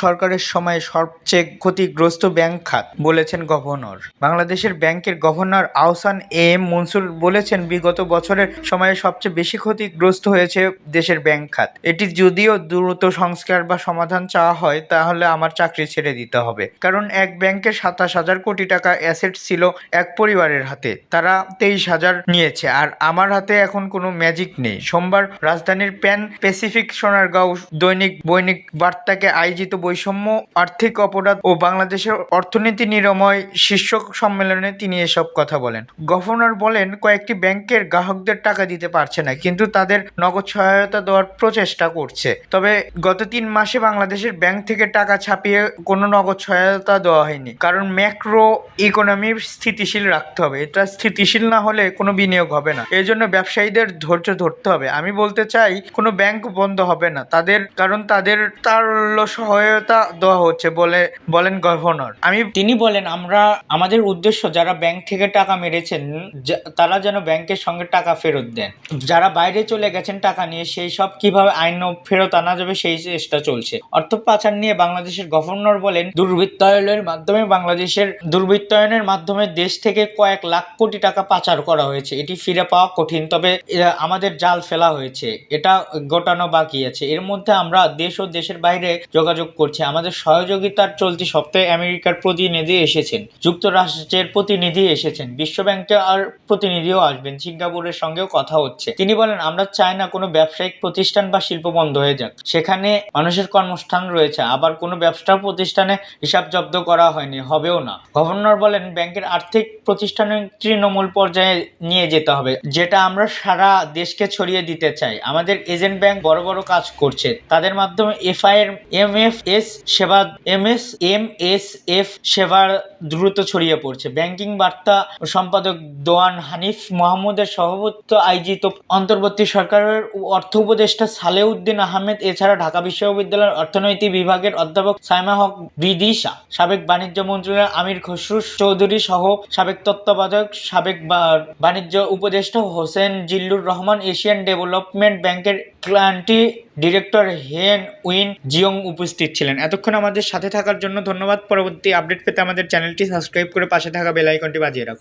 সরকারের সময়ে সবচেয়ে ক্ষতিগ্রস্ত ব্যাংক খাত, বলেছেন গভর্নর। বাংলাদেশের ব্যাংকের গভর্নর আহসান এম মনসুর বলেছেন, বিগত বছরের সময়ে সবচেয়ে বেশি ক্ষতিগ্রস্ত হয়েছে দেশের ব্যাংক খাত। এটি যদিও দ্রুত সংস্কার বা সমাধান চাওয়া হয়, তাহলে আমার চাকরি ছেড়ে দিতে হবে। কারণ এক ব্যাংকে 27,000 কোটি টাকা অ্যাসেট ছিল এক পরিবারের হাতে, তারা 23,000 নিয়েছে, আর আমার হাতে এখন কোনো ম্যাজিক নেই। সোমবার রাজধানীর প্যান প্যাসিফিক সোনারগাঁও দৈনিক বার্তাকে আয়োজিত বৈষম্য, আর্থিক অপরাধ ও বাংলাদেশের অর্থনীতি নিরাময় শীর্ষক সম্মেলনে তিনি এসব কথা বলেন। গভর্নর বলেন, কয়েকটি ব্যাংকের গ্রাহকদের টাকা দিতে পারছে না, কিন্তু তাদের নগদ সহায়তা দেওয়ার প্রচেষ্টা করছে। তবে গত 3 মাসে বাংলাদেশের ব্যাংক থেকে টাকা ছাপিয়ে কোনো নগদ সহায়তা দেওয়া হয়নি, কারণ ম্যাক্রো ইকোনমি স্থিতিশীল রাখতে হবে। এটা স্থিতিশীল না হলে কোনো বিনিয়োগ হবে না। এই জন্য ব্যবসায়ীদের ধৈর্য ধরতে হবে। আমি বলতে চাই, কোনো ব্যাংক বন্ধ হবে না, কারণ তাদের তারল্য সহায়তা দেওয়া হচ্ছে বলেন গভর্নর। তিনি বলেন, আমাদের উদ্দেশ্য যারা ব্যাংক থেকে টাকা মেরেছেন তারা যেন ব্যাংকের সঙ্গে টাকা ফেরত দেন। যারা বাইরে চলে গেছেন টাকা নিয়ে, সেই সব কিভাবে আইন ফেরত আনা যাবে সেই চেষ্টা চলছে। অর্থ পাচার নিয়ে বাংলাদেশের গভর্নর বলেন, দুর্বৃত্তায়নের মাধ্যমে দেশ থেকে কয়েক লাখ কোটি টাকা পাচার করা হয়েছে। এটি ফিরে পাওয়া কঠিন, তবে আমাদের জাল ফেলা হয়েছে, এটা গোটানো বাকি আছে। এর মধ্যে আমরা দেশ ও দেশের বাইরে যোগাযোগ করছি। আমাদের সহযোগিতার চলতি সপ্তাহে আমেরিকার প্রতিনিধি এসেছেন, যুক্তরাষ্ট্রের প্রতিনিধি এসেছেন, বিশ্বব্যাংকের প্রতিনিধিও আসবেন, সিঙ্গাপুরের সঙ্গেও কথা হচ্ছে। তিনি বলেন, আমরা চাই না কোনো ব্যবসায়িক প্রতিষ্ঠান বা শিল্প বন্ধ হয়ে যাক। সেখানে মানুষের কর্মস্থান রয়েছে। আবার কোনো ব্যবসা প্রতিষ্ঠানে হিসাব জব্দ করা হয়নি, হবেও না। গভর্নর বলেন, ব্যাংকের আর্থিক প্রতিষ্ঠানের তৃণমূল পর্যায়ে নিয়ে যেতে হবে, যেটা আমরা সারা দেশকে ছড়িয়ে দিতে চাই। আমাদের এজেন্ট ব্যাংক বড় বড় কাজ করছে, তাদের মাধ্যমে এমএসএফ সেবার দ্রুত ছড়িয়ে পড়ছে। ব্যাংকিং বার্তা সম্পাদক দোয়ান হানিফ মাহমুদের সভাপতিত্বে আয়োজিত অন্তর্বর্তী সরকারের অর্থ উপদেষ্টা সালেউদ্দিন আহমেদ, এছাড়া ঢাকা বিশ্ববিদ্যালয়ের অর্থনীতি বিভাগের অধ্যাপক সাইমা হক বিদিশা, সাবেক বাণিজ্য মন্ত্রণালয়ের আমির খসরু চৌধুরী সহ সাবেক তত্ত্বাবধায়ক, সাবেক বাণিজ্য উপদেষ্টা হোসেন জিল্লুর রহমান, এশিয়ান ডেভেলপমেন্ট ব্যাংকের ক্লায়েন্টি ডিরেক্টর হেন উইন জিওং উপস্থিত ছিলেন। এতক্ষণ আমাদের সাথে থাকার জন্য ধন্যবাদ। পরবর্তী আপডেট পেতে আমাদের চ্যানেলটি সাবস্ক্রাইব করে পাশে থাকা বেল আইকনটি বাজিয়ে রাখুন।